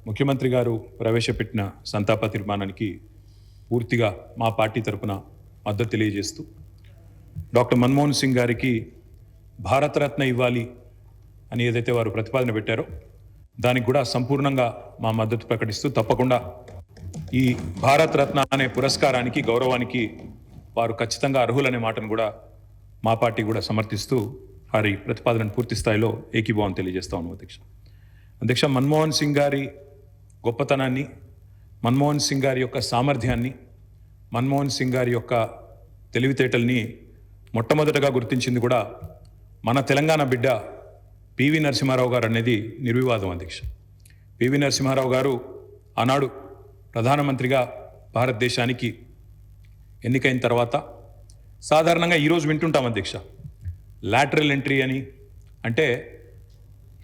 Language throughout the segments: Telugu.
ముఖ్యమంత్రి గారు ప్రవేశపెట్టిన సంతాప తీర్మానానికి పూర్తిగా మా పార్టీ తరపున మద్దతు తెలియజేస్తూ డాక్టర్ మన్మోహన్ సింగ్ గారికి భారతరత్న ఇవ్వాలి అని ఏదైతే వారు ప్రతిపాదన పెట్టారో దానికి కూడా సంపూర్ణంగా మా మద్దతు ప్రకటిస్తూ తప్పకుండా ఈ భారతరత్న అనే పురస్కారానికి గౌరవానికి వారు ఖచ్చితంగా అర్హులనే మాటను కూడా మా పార్టీ కూడా సమర్థిస్తూ వారి ప్రతిపాదనను పూర్తి స్థాయిలో ఏకీభావం తెలియజేస్తా ఉన్నాం అధ్యక్ష మన్మోహన్ సింగ్ గారి గొప్పతనాన్ని, మన్మోహన్ సింగ్ గారి యొక్క సామర్థ్యాన్ని, మన్మోహన్ సింగ్ గారి యొక్క తెలివితేటల్ని మొట్టమొదటగా గుర్తించింది కూడా మన తెలంగాణ బిడ్డ పివి నరసింహారావు గారు అనేది నిర్వివాదం అధ్యక్ష. పివి నరసింహారావు గారు ఆనాడు ప్రధానమంత్రిగా భారతదేశానికి ఎన్నికైన తర్వాత సాధారణంగా ఈరోజు వింటుంటాం అధ్యక్ష, లాటరల్ ఎంట్రీ అని, అంటే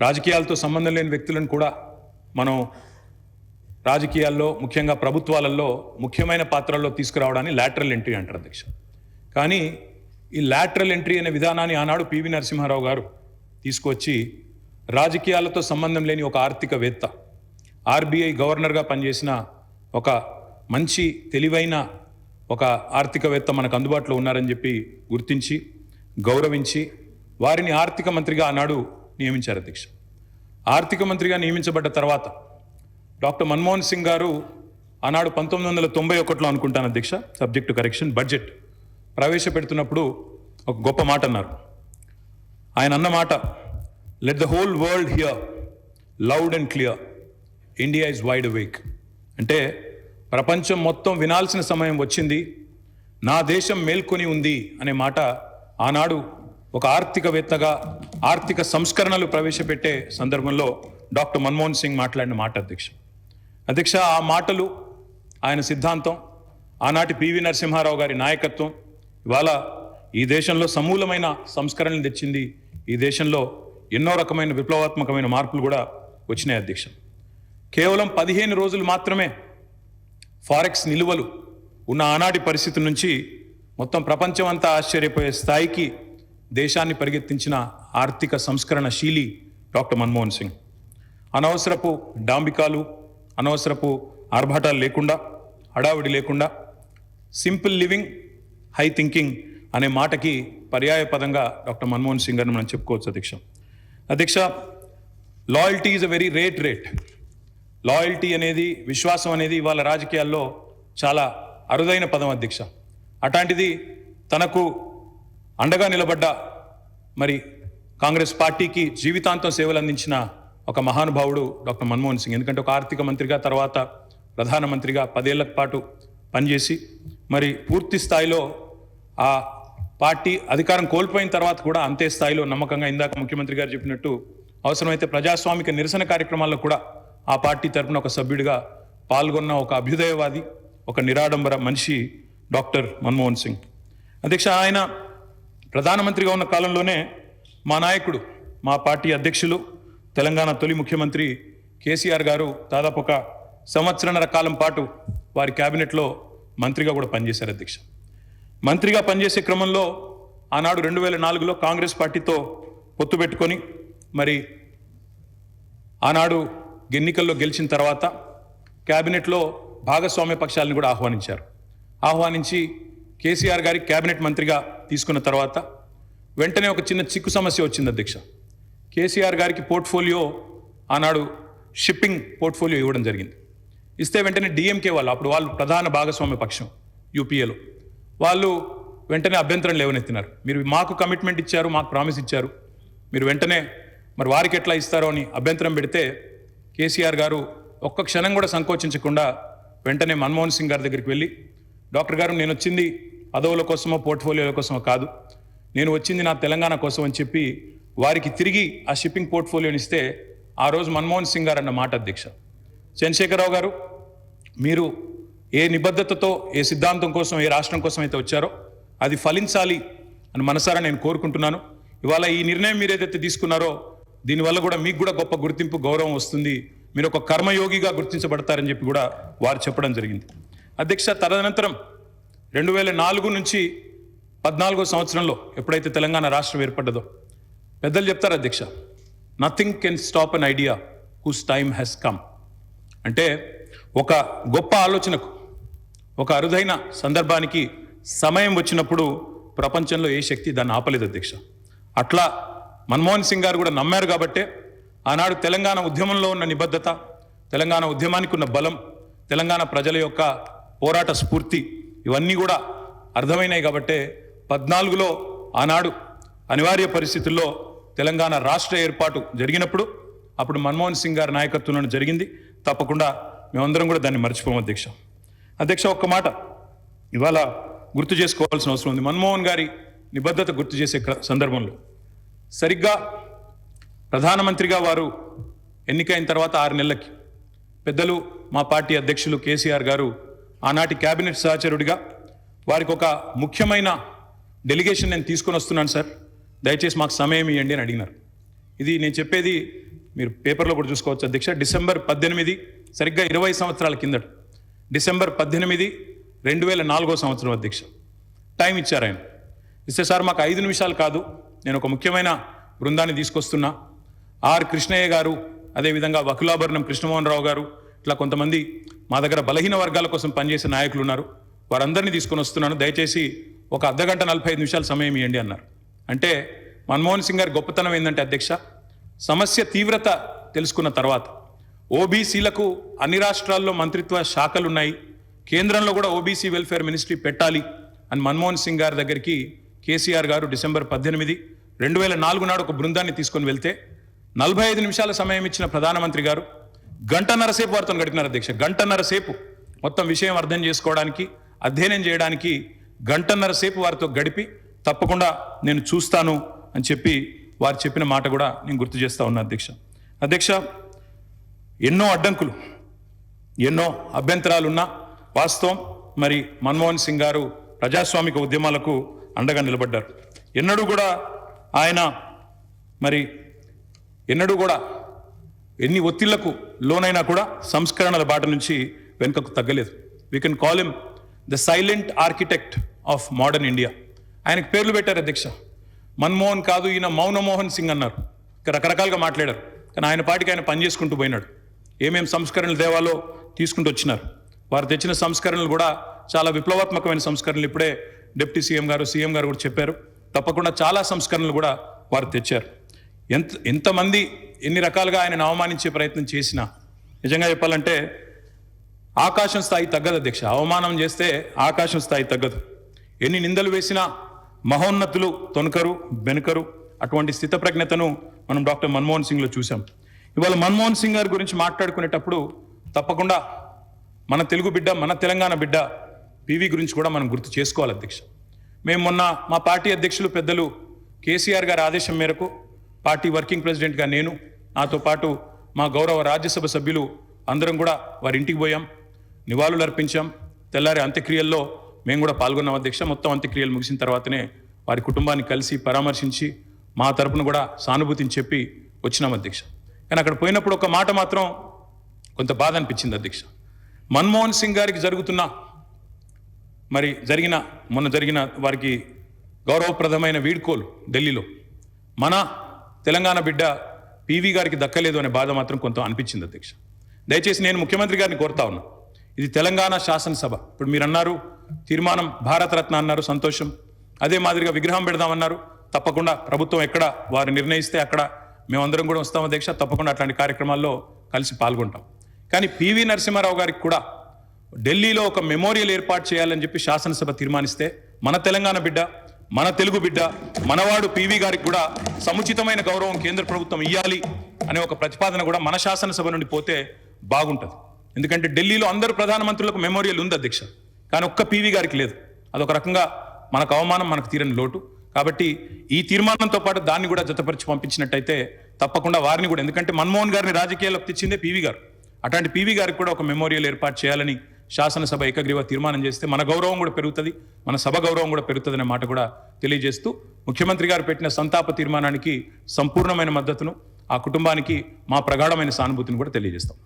రాజకీయాలతో సంబంధం లేని వ్యక్తులను కూడా మనం రాజకీయాల్లో ముఖ్యంగా ప్రభుత్వాలలో ముఖ్యమైన పాత్రల్లో తీసుకురావడాన్ని లాటరల్ ఎంట్రీ అంటారు అధ్యక్ష. కానీ ఈ లాటరల్ ఎంట్రీ అనే విధానాన్ని ఆనాడు పివి నరసింహారావు గారు తీసుకొచ్చి రాజకీయాలతో సంబంధం లేని ఒక ఆర్థికవేత్త, ఆర్బీఐ గవర్నర్గా పనిచేసిన ఒక మంచి తెలివైన ఒక ఆర్థికవేత్త మనకు అందుబాటులో ఉన్నారని చెప్పి గుర్తించి గౌరవించి వారిని ఆర్థిక మంత్రిగా ఆనాడు నియమించారు అధ్యక్ష. ఆర్థిక మంత్రిగా నియమించబడ్డ తర్వాత డాక్టర్ మన్మోహన్ సింగ్ గారు ఆనాడు 1991లో అనుకుంటాను అధ్యక్ష, సబ్జెక్ట్ టు కరెక్షన్, బడ్జెట్ ప్రవేశపెడుతున్నప్పుడు ఒక గొప్ప మాట అన్నారు. ఆయన అన్న మాట, let the whole world here loud and clear, India is wide awake. అంటే ప్రపంచం మొత్తం వినాల్సిన సమయం వచ్చింది, నా దేశం మేల్కొని ఉంది అనే మాట ఆనాడు ఒక ఆర్థికవేత్తగా ఆర్థిక సంస్కరణలు ప్రవేశపెట్టే సందర్భంలో డాక్టర్ మన్మోహన్ సింగ్ మాట్లాడిన మాట అధ్యక్ష. ఆ మాటలు, ఆయన సిద్ధాంతం, ఆనాటి పివి నరసింహారావు గారి నాయకత్వం ఇవాళ ఈ దేశంలో సమూలమైన సంస్కరణలు తెచ్చింది. ఈ దేశంలో ఎన్నో రకమైన విప్లవాత్మకమైన మార్పులు కూడా వచ్చినాయి అధ్యక్ష. కేవలం 15 రోజులు మాత్రమే ఫారెక్స్ నిలువలు ఉన్న ఆనాటి పరిస్థితి నుంచి మొత్తం ప్రపంచం అంతా ఆశ్చర్యపోయే స్థాయికి దేశాన్ని పరిగెత్తించిన ఆర్థిక సంస్కరణ శీలి డాక్టర్ మన్మోహన్ సింగ్. అనవసరపు డాంబికాలు, అనవసరపు ఆర్భాటాలు లేకుండా, హడావిడి లేకుండా సింపుల్ లివింగ్, హై థింకింగ్ అనే మాటకి పర్యాయ పదంగా డాక్టర్ మన్మోహన్ సింగ్ గారిని మనం చెప్పుకోవచ్చు అధ్యక్ష. Loyalty is a very rate. Loyalty అనేది, విశ్వాసం అనేది ఇవాళ రాజకీయాల్లో చాలా అరుదైన పదం అధ్యక్ష. అట్లాంటిది తనకు అండగా నిలబడ్డ మరి కాంగ్రెస్ పార్టీకి జీవితాంతం సేవలు అందించిన ఒక మహానుభావుడు డాక్టర్ మన్మోహన్ సింగ్. ఎందుకంటే ఒక ఆర్థిక మంత్రిగా, తర్వాత ప్రధానమంత్రిగా 10 ఏళ్ల పాటు పనిచేసి మరి పూర్తి స్థాయిలో ఆ పార్టీ అధికారం కోల్పోయిన తర్వాత కూడా అంతే స్థాయిలో నమ్మకంగా, ఇందాక ముఖ్యమంత్రి గారు చెప్పినట్టు అవసరమైతే ప్రజాస్వామిక నిరసన కార్యక్రమాల్లో కూడా ఆ పార్టీ తరఫున ఒక సభ్యుడిగా పాల్గొన్న ఒక అభ్యుదయవాది, ఒక నిరాడంబర మనిషి డాక్టర్ మన్మోహన్ సింగ్ అధ్యక్ష. ఆయన ప్రధానమంత్రిగా ఉన్న కాలంలోనే మా నాయకుడు, మా పార్టీ అధ్యక్షులు, తెలంగాణ తొలి ముఖ్యమంత్రి కేసీఆర్ గారు దాదాపు ఒక 1.5 సంవత్సరాల కాలం పాటు వారి క్యాబినెట్లో మంత్రిగా కూడా పనిచేశారు అధ్యక్ష. మంత్రిగా పనిచేసే క్రమంలో ఆనాడు 2004లో కాంగ్రెస్ పార్టీతో పొత్తు పెట్టుకొని మరి ఆనాడు ఎన్నికల్లో గెలిచిన తర్వాత క్యాబినెట్లో భాగస్వామ్య పక్షాలను కూడా ఆహ్వానించి కేసీఆర్ గారి క్యాబినెట్ మంత్రిగా తీసుకున్న తర్వాత వెంటనే ఒక చిన్న చిక్కు సమస్య వచ్చింది అధ్యక్ష. కేసీఆర్ గారికి పోర్ట్ఫోలియో ఆనాడు షిప్పింగ్ పోర్ట్ఫోలియో ఇవ్వడం జరిగింది. ఇస్తే వెంటనే డిఎంకే వాళ్ళు, అప్పుడు వాళ్ళు ప్రధాన భాగస్వామ్య పక్షం యూపీఏలో, వాళ్ళు వెంటనే అభ్యంతరం లేవనెత్తినారు. మీరు మాకు కమిట్మెంట్ ఇచ్చారు, మాకు ప్రామిస్ ఇచ్చారు, మీరు వెంటనే మరి వారికి ఎట్లా ఇస్తారో అని అభ్యంతరం పెడితే కేసీఆర్ గారు ఒక్క క్షణం కూడా సంకోచించకుండా వెంటనే మన్మోహన్ సింగ్ గారి దగ్గరికి వెళ్ళి, డాక్టర్ గారు, నేను వచ్చింది పదవుల కోసమో పోర్ట్ఫోలియోల కోసమో కాదు, నేను వచ్చింది నా తెలంగాణ కోసం అని చెప్పి వారికి తిరిగి ఆ షిప్పింగ్ పోర్ట్ఫోలియోని ఇస్తే ఆ రోజు మన్మోహన్ సింగ్ గారు అన్న మాట అధ్యక్ష, చంద్రశేఖరరావు గారు, మీరు ఏ నిబద్ధతతో, ఏ సిద్ధాంతం కోసం, ఏ రాష్ట్రం కోసం అయితే వచ్చారో అది ఫలించాలి అని మనసారా నేను కోరుకుంటున్నాను. ఇవాళ ఈ నిర్ణయం మీరు ఏదైతే తీసుకున్నారో దీనివల్ల కూడా మీకు కూడా గొప్ప గుర్తింపు, గౌరవం వస్తుంది, మీరు ఒక కర్మయోగిగా గుర్తించబడతారని చెప్పి కూడా వారు చెప్పడం జరిగింది అధ్యక్ష. తదనంతరం 2004 నుంచి 14వ సంవత్సరంలో ఎప్పుడైతే తెలంగాణ రాష్ట్రం ఏర్పడ్డదో పెద్దలు చెప్తారు అధ్యక్ష, nothing can stop an idea who's time has come. అంటే ఒక గొప్ప ఆలోచనకు, ఒక అరుదైన సందర్భానికి సమయం వచ్చినప్పుడు ప్రపంచంలో ఏ శక్తి దాన్ని ఆపలేదు అధ్యక్ష. అట్లా మన్మోహన్ సింగ్ గారు కూడా నమ్మారు కాబట్టే ఆనాడు తెలంగాణ ఉద్యమంలో ఉన్న నిబద్ధత, తెలంగాణ ఉద్యమానికి ఉన్న బలం, తెలంగాణ ప్రజల యొక్క పోరాట స్ఫూర్తి ఇవన్నీ కూడా అర్థమైనాయి కాబట్టే 14లో ఆనాడు అనివార్య పరిస్థితుల్లో తెలంగాణ రాష్ట్ర ఏర్పాటు జరిగినప్పుడు అప్పుడు మన్మోహన్ సింగ్ గారి నాయకత్వంలో జరిగింది. తప్పకుండా మేమందరం కూడా దాన్ని మర్చిపోము అధ్యక్ష. అధ్యక్ష, ఒక్క మాట ఇవాళ గుర్తు చేసుకోవాల్సిన అవసరం ఉంది. మన్మోహన్ గారి నిబద్ధత గుర్తు చేసే సందర్భంలో సరిగ్గా ప్రధానమంత్రిగా వారు ఎన్నికైన తర్వాత 6 నెలలకి పెద్దలు మా పార్టీ అధ్యక్షులు కేసీఆర్ గారు ఆనాటి కేబినెట్ సహచరుడిగా వారికి ఒక ముఖ్యమైన డెలిగేషన్ నేను తీసుకొని వస్తున్నాను సార్, దయచేసి మాకు సమయం ఇవ్వండి అని అడిగినారు. ఇది నేను చెప్పేది మీరు పేపర్లో కూడా చూసుకోవచ్చు అధ్యక్ష. డిసెంబర్ 18, సరిగ్గా 20 సంవత్సరాల కిందట, డిసెంబర్ 18, 2004 సంవత్సరం అధ్యక్ష టైం ఇచ్చారు ఆయన. ఇస్తే సార్ మాకు 5 నిమిషాలు కాదు, నేను ఒక ముఖ్యమైన బృందాన్ని తీసుకొస్తున్నా, ఆర్ కృష్ణయ్య గారు, అదేవిధంగా వకులాభరణం కృష్ణమోహన్ రావు గారు, ఇట్లా కొంతమంది మా దగ్గర బలహీన వర్గాల కోసం పనిచేసే నాయకులు ఉన్నారు, వారందరినీ తీసుకొని వస్తున్నాను, దయచేసి ఒక అర్ధగంట 45 నిమిషాలు సమయం ఇవ్వండి అన్నారు. అంటే మన్మోహన్ సింగ్ గారి గొప్పతనం ఏంటంటే అధ్యక్ష, సమస్య తీవ్రత తెలుసుకున్న తర్వాత ఓబీసీలకు అన్ని రాష్ట్రాల్లో మంత్రిత్వ శాఖలు ఉన్నాయి, కేంద్రంలో కూడా ఓబీసీ వెల్ఫేర్ మినిస్ట్రీ పెట్టాలి అని మన్మోహన్ సింగ్ గారి దగ్గరికి కేసీఆర్ గారు డిసెంబర్ 18, 2004 నాడు ఒక బృందాన్ని తీసుకొని వెళ్తే 45 నిమిషాల సమయం ఇచ్చిన ప్రధానమంత్రి గారు 1.5 సేపు వారితో గడిపినారు అధ్యక్ష. 1.5 సేపు మొత్తం విషయం అర్థం చేసుకోవడానికి, అధ్యయనం చేయడానికి 1.5 సేపు వారితో గడిపి తప్పకుండా నేను చూస్తాను అని చెప్పి వారు చెప్పిన మాట కూడా నేను గుర్తు చేస్తా ఉన్నా అధ్యక్ష. అధ్యక్ష, ఎన్నో అడ్డంకులు, ఎన్నో అభ్యంతరాలున్నా వాస్తవం మరి మన్మోహన్ సింగ్ గారు ప్రజాస్వామిక ఉద్యమాలకు అండగా నిలబడ్డారు. ఎన్నడూ కూడా ఆయన మరి ఎన్ని ఒత్తిళ్లకు లోనైనా కూడా సంస్కరణల బాట నుంచి వెనుకకు తగ్గలేదు. We can call him the silent architect of modern India. ఆయనకు పేర్లు పెట్టారు అధ్యక్ష. మన్మోహన్ కాదు, ఈయన మౌనమోహన్ సింగ్ అన్నారు. రకరకాలుగా మాట్లాడారు, కానీ ఆయన పాటికి ఆయన పనిచేసుకుంటూ పోయినాడు. ఏమేం సంస్కరణలు దేవాలో తీసుకుంటూ వచ్చినారు. వారు తెచ్చిన సంస్కరణలు కూడా చాలా విప్లవాత్మకమైన సంస్కరణలు. ఇప్పుడే డిప్యూటీ సీఎం గారు కూడా చెప్పారు. తప్పకుండా చాలా సంస్కరణలు కూడా వారు తెచ్చారు. ఎంతమంది ఎన్ని రకాలుగా ఆయనను అవమానించే ప్రయత్నం చేసినా నిజంగా చెప్పాలంటే ఆకాశం స్థాయి తగ్గదు అధ్యక్ష. అవమానం చేస్తే ఆకాశం స్థాయి తగ్గదు. ఎన్ని నిందలు వేసినా మహోన్నతులు తొనకరు బెనకరు. అటువంటి స్థితప్రజ్ఞతను మనం డాక్టర్ మన్మోహన్ సింగ్లో చూసాం. ఇవాళ మన్మోహన్ సింగ్ గారి గురించి మాట్లాడుకునేటప్పుడు తప్పకుండా మన తెలుగు బిడ్డ, మన తెలంగాణ బిడ్డ పివి గురించి కూడా మనం గుర్తు చేసుకోవాలి అధ్యక్ష. మేము మొన్న మా పార్టీ అధ్యక్షులు పెద్దలు కేసీఆర్ గారి ఆదేశం మేరకు పార్టీ వర్కింగ్ ప్రెసిడెంట్గా నేను, నాతో పాటు మా గౌరవ రాజ్యసభ సభ్యులు అందరం కూడా వారి ఇంటికి పోయాం, నివాళులు అర్పించాం. తెల్లారి అంత్యక్రియల్లో మేము కూడా పాల్గొన్నాం అధ్యక్ష. మొత్తం అంత్యక్రియలు ముగిసిన తర్వాతనే వారి కుటుంబాన్ని కలిసి పరామర్శించి మా తరపున కూడా సానుభూతిని చెప్పి వచ్చినాం అధ్యక్ష. కానీ అక్కడ పోయినప్పుడు ఒక మాట మాత్రం కొంత బాధ అనిపించింది అధ్యక్ష. మన్మోహన్ సింగ్ గారికి మొన్న జరిగిన వారికి గౌరవప్రదమైన వీడ్కోలు ఢిల్లీలో మన తెలంగాణ బిడ్డ పివి గారికి దక్కలేదు అనే బాధ మాత్రం కొంత అనిపించింది అధ్యక్ష. దయచేసి నేను ముఖ్యమంత్రి గారిని కోరుతా ఉన్నా, ఇది తెలంగాణ శాసనసభ. ఇప్పుడు మీరు అన్నారు తీర్మానం భారతరత్న అన్నారు, సంతోషం. అదే మాదిరిగా విగ్రహం పెడదామన్నారు. తప్పకుండా ప్రభుత్వం ఎక్కడ వారు నిర్ణయిస్తే అక్కడ మేమందరం కూడా వస్తాం అధ్యక్ష. తప్పకుండా అట్లాంటి కార్యక్రమాల్లో కలిసి పాల్గొంటాం. కానీ పివి నరసింహారావు గారికి కూడా ఢిల్లీలో ఒక మెమోరియల్ ఏర్పాటు చేయాలని చెప్పి శాసనసభ తీర్మానిస్తే మన తెలంగాణ బిడ్డ, మన తెలుగు బిడ్డ, మనవాడు పివి గారికి కూడా సముచితమైన గౌరవం కేంద్ర ప్రభుత్వం ఇవ్వాలి అనే ఒక ప్రతిపాదన కూడా మన శాసనసభ నుండి పోతే బాగుంటుంది. ఎందుకంటే ఢిల్లీలో అందరు ప్రధానమంత్రులకు మెమోరియల్ ఉంది అధ్యక్ష, కానీ ఒక్క పివి గారికి లేదు. అదొక రకంగా మనకు అవమానం, మనకు తీరని లోటు. కాబట్టి ఈ తీర్మానంతో పాటు దాన్ని కూడా జతపరిచి పంపించినట్టయితే తప్పకుండా వారిని కూడా, ఎందుకంటే మన్మోహన్ గారిని రాజకీయాల్లోకి తెచ్చిందే పివి గారు, అట్లాంటి పివి గారికి కూడా ఒక మెమోరియల్ ఏర్పాటు చేయాలని శాసనసభ ఏకగ్రీవ తీర్మానం చేస్తే మన గౌరవం కూడా పెరుగుతుంది, మన సభ గౌరవం కూడా పెరుగుతుంది అనే మాట కూడా తెలియజేస్తూ ముఖ్యమంత్రి గారు పెట్టిన సంతాప తీర్మానానికి సంపూర్ణమైన మద్దతును, ఆ కుటుంబానికి మా ప్రగాఢమైన సానుభూతిని కూడా తెలియజేస్తాం.